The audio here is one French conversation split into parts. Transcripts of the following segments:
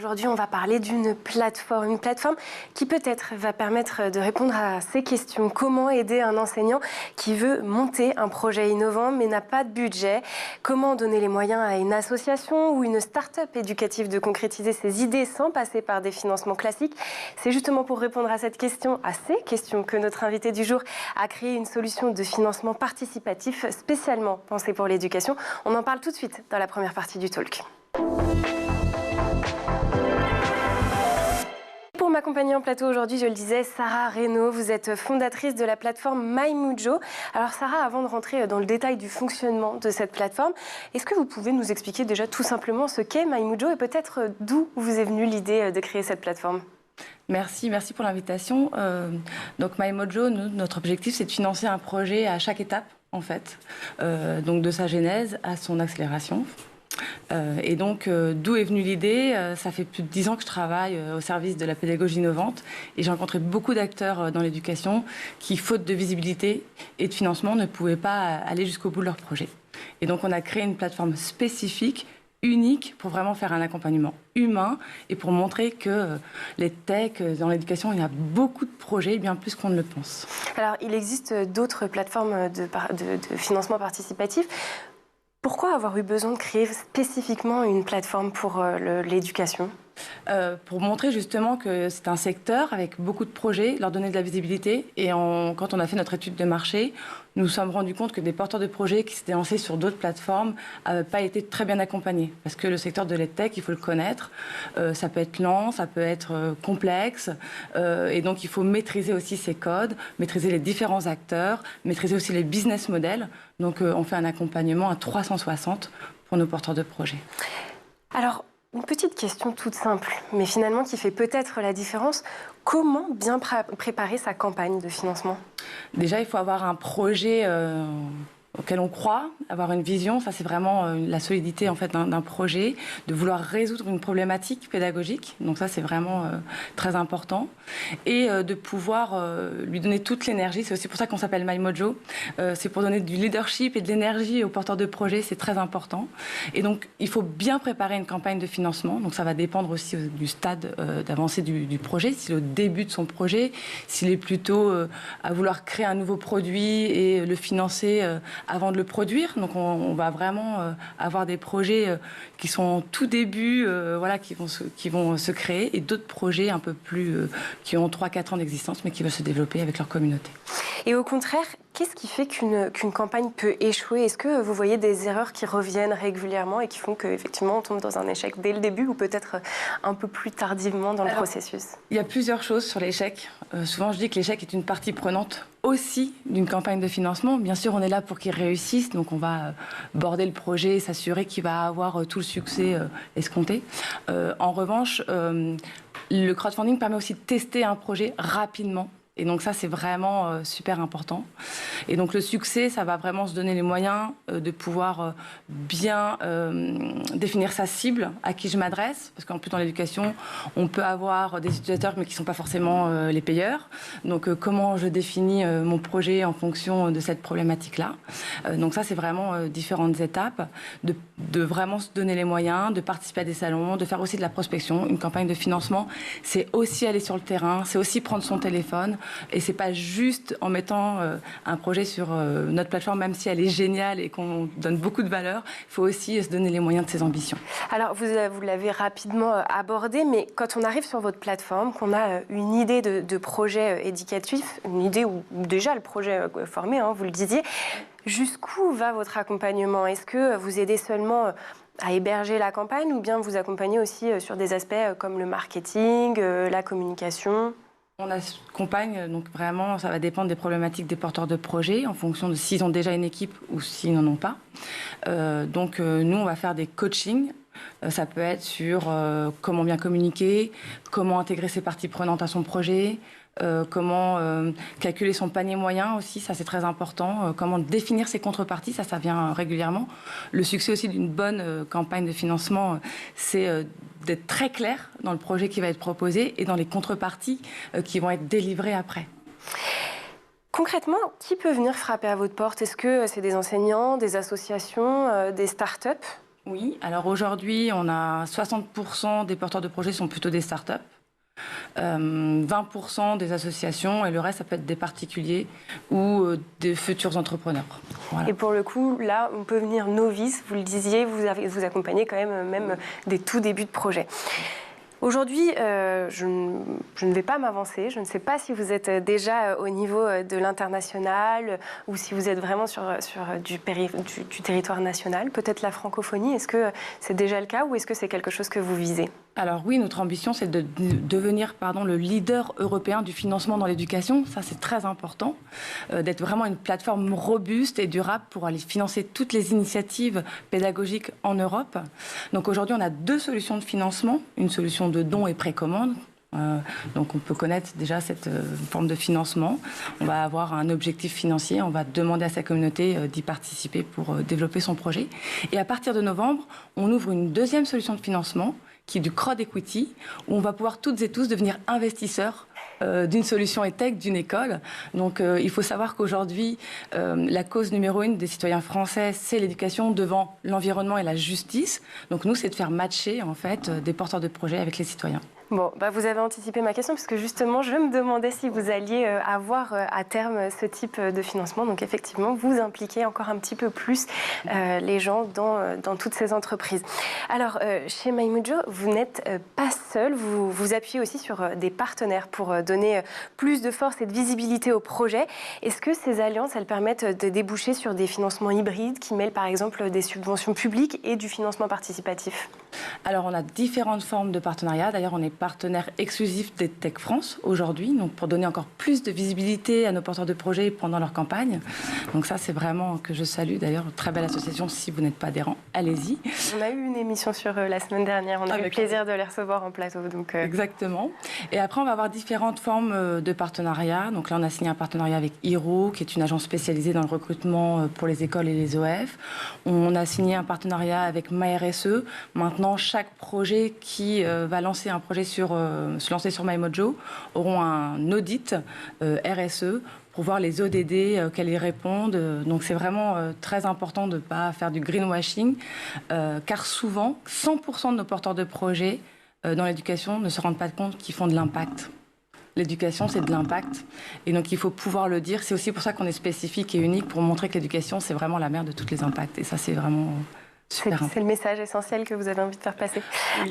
Aujourd'hui, on va parler d'une plateforme. Une plateforme qui peut-être va permettre de répondre à ces questions. Comment aider un enseignant qui veut monter un projet innovant mais n'a pas de budget? Comment donner les moyens à une association ou une start-up éducative de concrétiser ses idées sans passer par des financements classiques? C'est justement pour répondre à cette question, à ces questions, que notre invité du jour a créé une solution de financement participatif spécialement pensée pour l'éducation. On en parle tout de suite dans la première partie du talk. Pour m'accompagner en plateau aujourd'hui, je le disais, Sarah Reynaud, vous êtes fondatrice de la plateforme MyMujo. Alors Sarah, avant de rentrer dans le détail du fonctionnement de cette plateforme, est-ce que vous pouvez nous expliquer déjà tout simplement ce qu'est MyMujo et peut-être d'où vous est venue l'idée de créer cette plateforme? Merci pour l'invitation. Donc MyMujo, notre objectif, c'est de financer un projet à chaque étape, en fait, donc de sa genèse à son accélération. Et donc, d'où est venue l'idée? Ça fait plus de 10 ans que je travaille au service de la pédagogie innovante et j'ai rencontré beaucoup d'acteurs dans l'éducation qui, faute de visibilité et de financement, ne pouvaient pas aller jusqu'au bout de leur projet. Et donc, on a créé une plateforme spécifique, unique, pour vraiment faire un accompagnement humain et pour montrer que les techs, dans l'éducation, il y a beaucoup de projets, bien plus qu'on ne le pense. Alors, il existe d'autres plateformes de financement participatif. Pourquoi avoir eu besoin de créer spécifiquement une plateforme pour l'éducation ? Pour montrer justement que c'est un secteur avec beaucoup de projets, leur donner de la visibilité. Et quand on a fait notre étude de marché, nous nous sommes rendus compte que des porteurs de projets qui s'étaient lancés sur d'autres plateformes n'avaient pas été très bien accompagnés. Parce que le secteur de l'EdTech, il faut le connaître, ça peut être lent, ça peut être complexe. Et donc il faut maîtriser aussi ces codes, maîtriser les différents acteurs, maîtriser aussi les business models. Donc on fait un accompagnement à 360 pour nos porteurs de projets. Alors, une petite question toute simple, mais finalement qui fait peut-être la différence. Comment bien préparer sa campagne de financement? Déjà, il faut avoir un projet auquel on croit, avoir une vision. Ça, c'est vraiment la solidité en fait d'un projet, de vouloir résoudre une problématique pédagogique. Donc ça, c'est vraiment très important. Et de pouvoir lui donner toute l'énergie. C'est aussi pour ça qu'on s'appelle MyMujo. C'est pour donner du leadership et de l'énergie aux porteurs de projets. C'est très important. Et donc, il faut bien préparer une campagne de financement. Donc ça va dépendre aussi du stade d'avancée du projet. S'il est au début de son projet, s'il est plutôt à vouloir créer un nouveau produit et le financer avant de le produire. Donc on va vraiment avoir des projets qui sont en tout début, voilà, qui vont se créer, et d'autres projets un peu plus qui ont 3-4 ans d'existence mais qui veulent se développer avec leur communauté. Et au contraire, qu'est-ce qui fait qu'une campagne peut échouer? Est-ce que vous voyez des erreurs qui reviennent régulièrement et qui font qu'effectivement on tombe dans un échec dès le début ou peut-être un peu plus tardivement dans le processus? Il y a plusieurs choses sur l'échec. Souvent je dis que l'échec est une partie prenante aussi d'une campagne de financement. Bien sûr, on est là pour qu'il réussisse, donc on va border le projet, s'assurer qu'il va avoir tout le succès escompté. En revanche, le crowdfunding permet aussi de tester un projet rapidement. Et donc ça, c'est vraiment super important. Et donc le succès, ça va vraiment se donner les moyens de pouvoir bien définir sa cible, à qui je m'adresse. Parce qu'en plus, dans l'éducation, on peut avoir des utilisateurs, mais qui ne sont pas forcément les payeurs. Donc comment je définis mon projet en fonction de cette problématique-là. Donc ça, c'est vraiment différentes étapes. De vraiment se donner les moyens, de participer à des salons, de faire aussi de la prospection. Une campagne de financement, c'est aussi aller sur le terrain, c'est aussi prendre son téléphone. Et c'est pas juste en mettant un projet sur notre plateforme, même si elle est géniale et qu'on donne beaucoup de valeur, il faut aussi se donner les moyens de ses ambitions. Alors, vous l'avez rapidement abordé, mais quand on arrive sur votre plateforme, qu'on a une idée de projet éducatif, une idée où déjà le projet est formé, hein, vous le disiez, jusqu'où va votre accompagnement? Est-ce que vous aidez seulement à héberger la campagne ou bien vous accompagnez aussi sur des aspects comme le marketing, la communication? On accompagne, donc vraiment, ça va dépendre des problématiques des porteurs de projets en fonction de s'ils ont déjà une équipe ou s'ils n'en ont pas. Donc nous, on va faire des coachings. Ça peut être sur comment bien communiquer, comment intégrer ses parties prenantes à son projet, comment calculer son panier moyen aussi, ça c'est très important, comment définir ses contreparties, ça vient régulièrement. Le succès aussi d'une bonne campagne de financement, c'est d'être très clair dans le projet qui va être proposé et dans les contreparties qui vont être délivrées après. Concrètement, qui peut venir frapper à votre porte? Est-ce que c'est des enseignants, des associations, des start-up? Oui, alors aujourd'hui, on a 60% des porteurs de projets sont plutôt des startups. 20% des associations et le reste, ça peut être des particuliers ou des futurs entrepreneurs. Voilà. Et pour le coup, là, on peut venir novice, vous le disiez, vous accompagnez quand même des tout débuts de projet. Aujourd'hui, je ne vais pas m'avancer. Je ne sais pas si vous êtes déjà au niveau de l'international ou si vous êtes vraiment sur du territoire national, peut-être la francophonie. Est-ce que c'est déjà le cas ou est-ce que c'est quelque chose que vous visez ? Alors oui, notre ambition, c'est de devenir le leader européen du financement dans l'éducation. Ça, c'est très important, d'être vraiment une plateforme robuste et durable pour aller financer toutes les initiatives pédagogiques en Europe. Donc aujourd'hui, on a 2 solutions de financement, une solution de dons et précommande. Donc on peut connaître déjà cette forme de financement. On va avoir un objectif financier, on va demander à sa communauté d'y participer pour développer son projet. Et à partir de novembre, on ouvre une 2e solution de financement qui est du crowd equity, où on va pouvoir toutes et tous devenir investisseurs d'une solution EdTech, d'une école. Donc il faut savoir qu'aujourd'hui, la cause numéro 1 des citoyens français, c'est l'éducation devant l'environnement et la justice. Donc nous, c'est de faire matcher en fait des porteurs de projets avec les citoyens. Bon, vous avez anticipé ma question, parce que justement, je me demandais si vous alliez avoir à terme ce type de financement. Donc effectivement, vous impliquez encore un petit peu plus les gens dans toutes ces entreprises. Alors, chez MyMojo, vous n'êtes pas seul, vous vous appuyez aussi sur des partenaires pour donner plus de force et de visibilité au projet. Est-ce que ces alliances, elles permettent de déboucher sur des financements hybrides qui mêlent par exemple des subventions publiques et du financement participatif ? Alors, on a différentes formes de partenariats. D'ailleurs, on est partenaire exclusif d'EdTech France aujourd'hui, donc pour donner encore plus de visibilité à nos porteurs de projets pendant leur campagne. Donc ça, c'est vraiment que je salue. D'ailleurs, très belle association. Si vous n'êtes pas adhérent, allez-y. On a eu une émission sur la semaine dernière. On a eu le plaisir de les recevoir en plateau. Donc, Exactement. Et après, on va avoir différentes formes de partenariats. Donc là, on a signé un partenariat avec Hiro, qui est une agence spécialisée dans le recrutement pour les écoles et les OF. On a signé un partenariat avec MyRSE. Maintenant, chaque projet qui va lancer un projet se lancer sur MyMojo auront un audit RSE pour voir les ODD auxquels ils répondent. Donc c'est vraiment très important de ne pas faire du greenwashing, car souvent, 100% de nos porteurs de projets dans l'éducation ne se rendent pas compte qu'ils font de l'impact. L'éducation, c'est de l'impact. Et donc, il faut pouvoir le dire. C'est aussi pour ça qu'on est spécifique et unique, pour montrer que l'éducation, c'est vraiment la mère de tous les impacts. Et ça, c'est vraiment... C'est le message essentiel que vous avez envie de faire passer. Oui.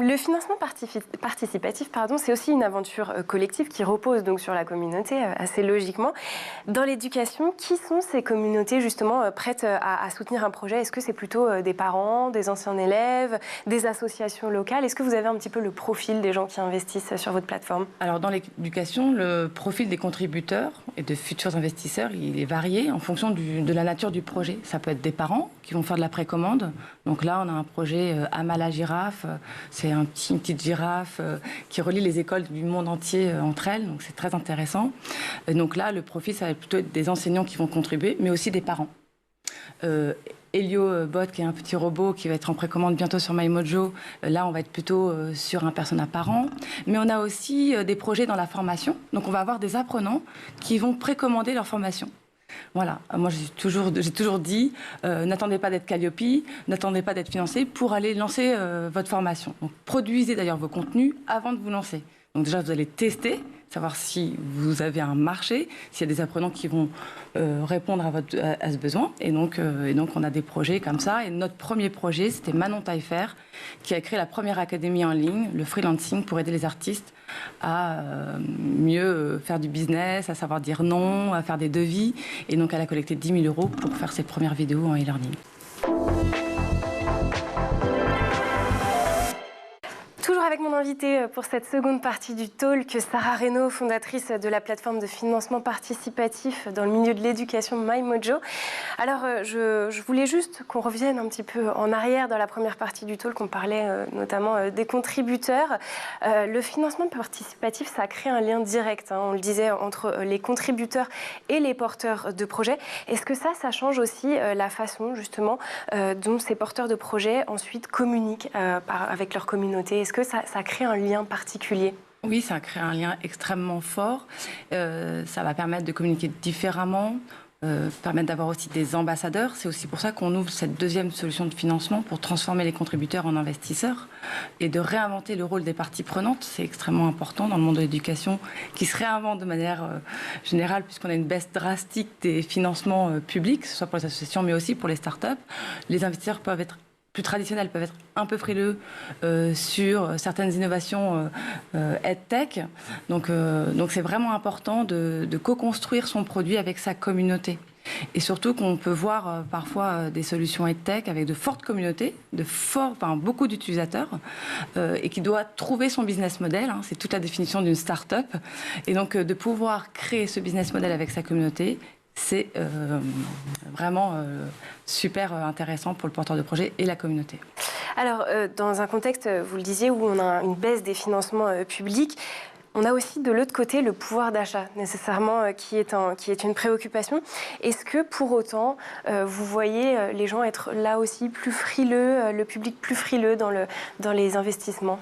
Le financement participatif, c'est aussi une aventure collective qui repose donc sur la communauté, assez logiquement. Dans l'éducation, qui sont ces communautés justement prêtes à soutenir un projet ? Est-ce que c'est plutôt des parents, des anciens élèves, des associations locales ? Est-ce que vous avez un petit peu le profil des gens qui investissent sur votre plateforme ? Alors dans l'éducation, le profil des contributeurs et de futurs investisseurs, il est varié en fonction de la nature du projet. Ça peut être des parents qui vont faire de la précommande. Donc là, on a un projet Amala Girafe. C'est une petite girafe qui relie les écoles du monde entier entre elles. Donc c'est très intéressant. Donc là, le profil, ça va plutôt être des enseignants qui vont contribuer, mais aussi des parents. HelioBot, qui est un petit robot qui va être en précommande bientôt sur MyMojo. Là, on va être plutôt sur un persona par an. Mais on a aussi des projets dans la formation. Donc on va avoir des apprenants qui vont précommander leur formation. Voilà, moi j'ai toujours dit, n'attendez pas d'être Calliope, n'attendez pas d'être financé pour aller lancer votre formation. Donc produisez d'ailleurs vos contenus avant de vous lancer. Donc déjà vous allez tester, savoir si vous avez un marché, s'il y a des apprenants qui vont répondre à ce besoin. Et donc on a des projets comme ça. Et notre premier projet, c'était Manon Taillefer, qui a créé la première académie en ligne, le freelancing, pour aider les artistes à mieux faire du business, à savoir dire non, à faire des devis. Et donc elle a collecté 10 000 € pour faire ses premières vidéos en e-learning. Toujours avec mon invitée pour cette seconde partie du talk, Sarah Reynaud, fondatrice de la plateforme de financement participatif dans le milieu de l'éducation MyMojo. Alors, je voulais juste qu'on revienne un petit peu en arrière dans la première partie du talk. On parlait notamment des contributeurs. Le financement participatif, ça crée un lien direct, on le disait, entre les contributeurs et les porteurs de projets. Est-ce que ça change aussi la façon, justement, dont ces porteurs de projets ensuite communiquent avec leur communauté ? Est-ce que ça crée un lien particulier ? Oui, ça crée un lien extrêmement fort. Ça va permettre de communiquer différemment. permettre d'avoir aussi des ambassadeurs. C'est aussi pour ça qu'on ouvre cette deuxième solution de financement pour transformer les contributeurs en investisseurs et de réinventer le rôle des parties prenantes. C'est extrêmement important dans le monde de l'éducation qui se réinvente de manière générale puisqu'on a une baisse drastique des financements publics, que ce soit pour les associations mais aussi pour les startups. Les investisseurs peuvent être plus traditionnels, peuvent être un peu frileux sur certaines innovations EdTech. Donc c'est vraiment important de co-construire son produit avec sa communauté. Et surtout qu'on peut voir parfois des solutions EdTech avec de fortes communautés, beaucoup d'utilisateurs, et qui doit trouver son business model. Hein, c'est toute la définition d'une start-up. Et donc de pouvoir créer ce business model avec sa communauté, c'est vraiment super intéressant pour le porteur de projet et la communauté. Alors, dans un contexte, vous le disiez, où on a une baisse des financements publics, on a aussi de l'autre côté le pouvoir d'achat, nécessairement, qui est une préoccupation. Est-ce que, pour autant, vous voyez les gens être là aussi plus frileux, le public plus frileux dans les investissements ?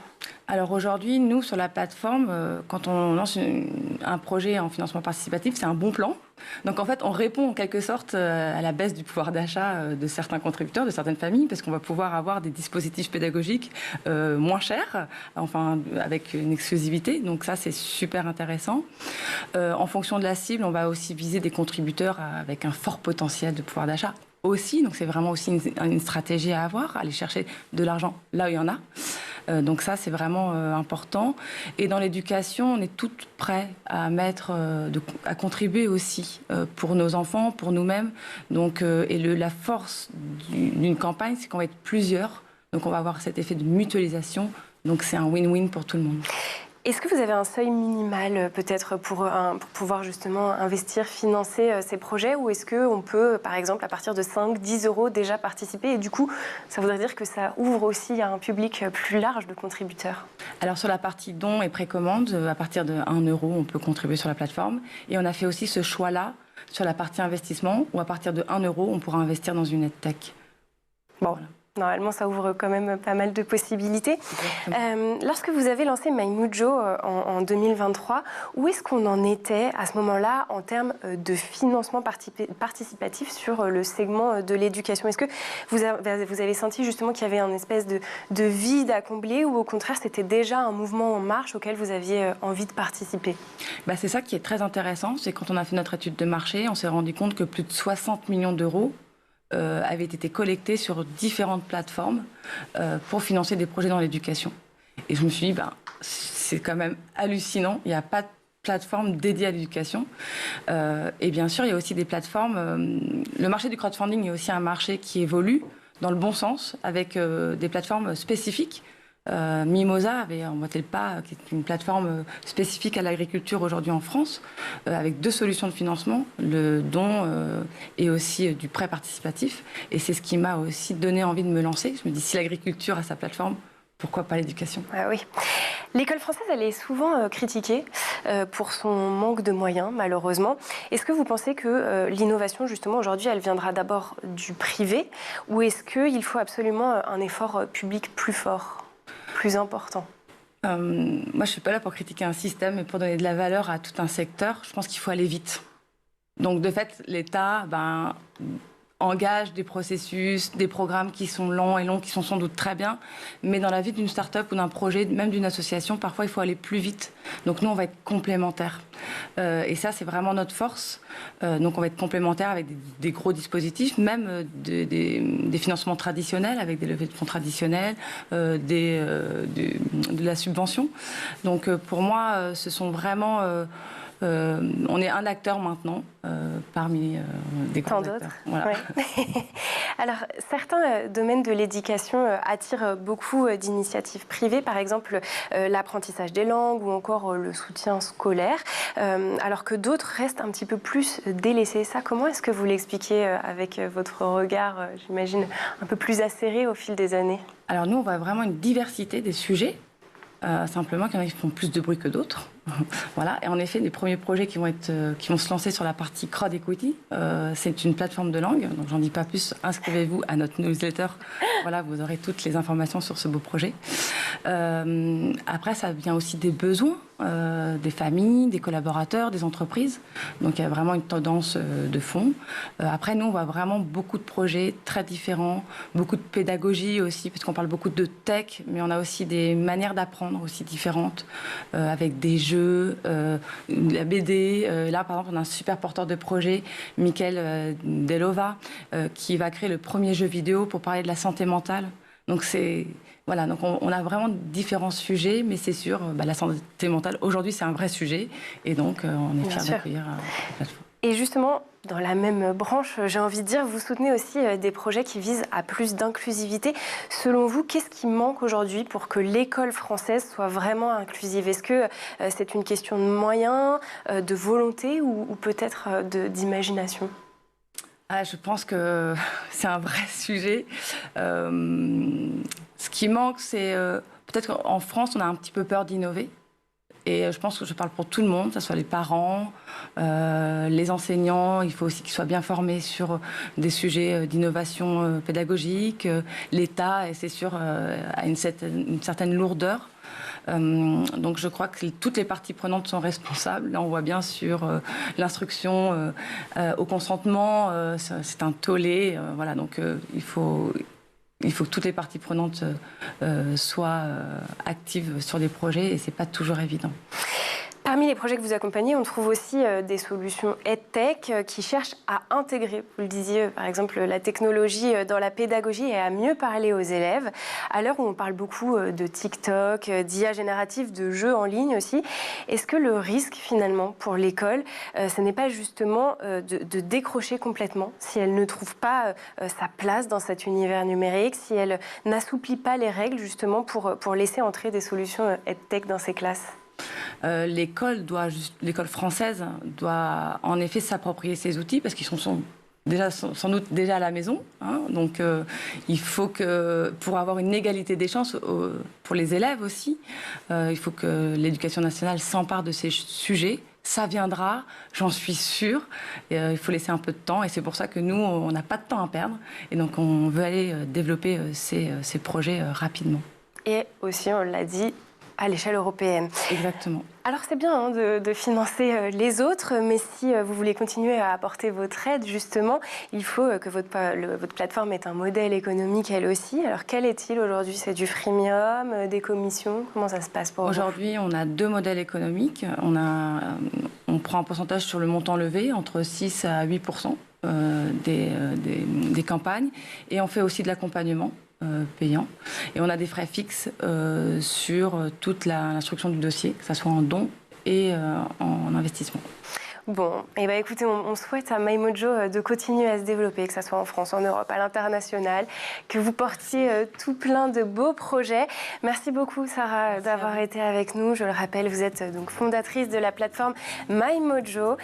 Alors aujourd'hui, nous, sur la plateforme, quand on lance un projet en financement participatif, c'est un bon plan. Donc en fait, on répond en quelque sorte à la baisse du pouvoir d'achat de certains contributeurs, de certaines familles, parce qu'on va pouvoir avoir des dispositifs pédagogiques moins chers, enfin avec une exclusivité. Donc ça, c'est super intéressant. En fonction de la cible, on va aussi viser des contributeurs avec un fort potentiel de pouvoir d'achat aussi. Donc c'est vraiment aussi une stratégie à avoir, aller chercher de l'argent là où il y en a. Donc ça, c'est vraiment important. Et dans l'éducation, on est toutes prêts à à contribuer aussi pour nos enfants, pour nous-mêmes. Donc, la force d'une campagne, c'est qu'on va être plusieurs. Donc on va avoir cet effet de mutualisation. Donc c'est un win-win pour tout le monde. Est-ce que vous avez un seuil minimal peut-être pour pouvoir justement investir, financer ces projets, ou est-ce qu'on peut, par exemple, à partir de 5-10 euros déjà participer, et du coup, ça voudrait dire que ça ouvre aussi à un public plus large de contributeurs? Alors sur la partie dons et précommande, à partir de 1 euro, on peut contribuer sur la plateforme. Et on a fait aussi ce choix-là sur la partie investissement, où à partir de 1 euro, on pourra investir dans une EdTech. Bon. Voilà. Normalement, ça ouvre quand même pas mal de possibilités. Lorsque vous avez lancé MyMujo en 2023, où est-ce qu'on en était à ce moment-là en termes de financement participatif sur le segment de l'éducation? Est-ce que vous avez senti justement qu'il y avait une espèce de vide à combler, ou au contraire, c'était déjà un mouvement en marche auquel vous aviez envie de participer? C'est ça qui est très intéressant, c'est quand on a fait notre étude de marché, on s'est rendu compte que plus de 60 millions d'euros avaient été collectés sur différentes plateformes pour financer des projets dans l'éducation. Et je me suis dit, c'est quand même hallucinant, il n'y a pas de plateforme dédiée à l'éducation. Et bien sûr, il y a aussi des plateformes... le marché du crowdfunding est aussi un marché qui évolue dans le bon sens, avec des plateformes spécifiques. Mimosa avait emboîté le pas, qui est une plateforme spécifique à l'agriculture aujourd'hui en France, avec 2 solutions de financement, le don et aussi du prêt participatif. Et c'est ce qui m'a aussi donné envie de me lancer. Je me dis, si l'agriculture a sa plateforme, pourquoi pas l'éducation? Ah oui. L'école française, elle est souvent critiquée pour son manque de moyens, malheureusement. Est-ce que vous pensez que l'innovation, justement, aujourd'hui, elle viendra d'abord du privé, ou est-ce qu'il faut absolument un effort public plus fort, plus important? Moi, je ne suis pas là pour critiquer un système, mais pour donner de la valeur à tout un secteur. Je pense qu'il faut aller vite. Donc, de fait, l'État engage des processus, des programmes qui sont lents et longs, qui sont sans doute très bien. Mais dans la vie d'une start-up ou d'un projet, même d'une association, parfois, il faut aller plus vite. Donc, nous, on va être complémentaires. Et ça, c'est vraiment notre force. Donc, on va être complémentaires avec des gros dispositifs, même des financements traditionnels, avec des levées de fonds traditionnels, de la subvention. Donc, pour moi, ce sont vraiment... on est un acteur maintenant parmi des grands acteurs. Voilà. Ouais. Alors, certains domaines de l'éducation attirent beaucoup d'initiatives privées, par exemple l'apprentissage des langues ou encore le soutien scolaire, alors que d'autres restent un petit peu plus délaissés. Ça, comment est-ce que vous l'expliquez avec votre regard, j'imagine, un peu plus acéré au fil des années? Alors nous, on voit vraiment une diversité des sujets. Simplement qu'il y en a qui font plus de bruit que d'autres. Voilà. Et en effet, les premiers projets qui vont se lancer sur la partie Crowd Equity, c'est une plateforme de langue. Donc, j'en dis pas plus. Inscrivez-vous à notre newsletter. Voilà, vous aurez toutes les informations sur ce beau projet. Après, ça vient aussi des besoins des familles, des collaborateurs, des entreprises. Donc, il y a vraiment une tendance de fond. Après, nous, on voit vraiment beaucoup de projets très différents, beaucoup de pédagogie aussi, parce qu'on parle beaucoup de tech, mais on a aussi des manières d'apprendre aussi différentes, avec des jeux, la BD. Là, par exemple, on a un super porteur de projet, Michael Delova, qui va créer le premier jeu vidéo pour parler de la santé mentale. Donc, voilà, donc on a vraiment différents sujets, mais c'est sûr, la santé mentale, aujourd'hui, c'est un vrai sujet. Et donc, on est fiers d'accueillir la plateforme. Et justement, dans la même branche, j'ai envie de dire, vous soutenez aussi des projets qui visent à plus d'inclusivité. Selon vous, qu'est-ce qui manque aujourd'hui pour que l'école française soit vraiment inclusive? Est-ce que c'est une question de moyens, de volonté ou peut-être d'imagination? Je pense que c'est un vrai sujet. Ce qui manque, c'est peut-être qu'en France, on a un petit peu peur d'innover. Et je pense que je parle pour tout le monde, que ce soit les parents, les enseignants. Il faut aussi qu'ils soient bien formés sur des sujets d'innovation pédagogique. L'État, et c'est sûr, a une certaine lourdeur. Donc je crois que toutes les parties prenantes sont responsables. Là, on voit bien sur l'instruction au consentement, c'est un tollé. Voilà, donc il faut que toutes les parties prenantes soient actives sur des projets et c'est pas toujours évident. Parmi les projets que vous accompagnez, on trouve aussi des solutions EdTech qui cherchent à intégrer, vous le disiez, par exemple, la technologie dans la pédagogie et à mieux parler aux élèves. À l'heure où on parle beaucoup de TikTok, d'IA générative, de jeux en ligne aussi, est-ce que le risque finalement pour l'école, ce n'est pas justement de décrocher complètement si elle ne trouve pas sa place dans cet univers numérique, si elle n'assouplit pas les règles justement pour laisser entrer des solutions EdTech dans ses classes? L'école française doit en effet s'approprier ces outils parce qu'ils sont déjà sans doute déjà à la maison. Donc il faut que pour avoir une égalité des chances pour les élèves aussi, il faut que l'éducation nationale s'empare de ces sujets. Ça viendra, j'en suis sûre. Il faut laisser un peu de temps et c'est pour ça que nous, on n'a pas de temps à perdre. Et donc on veut aller développer ces projets rapidement. Et aussi, on l'a dit, à l'échelle européenne. Exactement. Alors c'est bien de financer les autres, mais si vous voulez continuer à apporter votre aide, justement, il faut que votre plateforme ait un modèle économique elle aussi. Alors quel est-il aujourd'hui? C'est du freemium, des commissions? Comment ça se passe pour vous? Aujourd'hui, on a 2 modèles économiques. On prend un pourcentage sur le montant levé, entre 6 à 8% des campagnes, et on fait aussi de l'accompagnement payant. Et on a des frais fixes sur toute l'instruction du dossier, que ce soit en don et en investissement. Bon, et écoutez, on souhaite à MyMojo de continuer à se développer, que ce soit en France, en Europe, à l'international, que vous portiez tout plein de beaux projets. Merci beaucoup, Sarah, d'avoir été avec nous. Je le rappelle, vous êtes donc fondatrice de la plateforme MyMojo.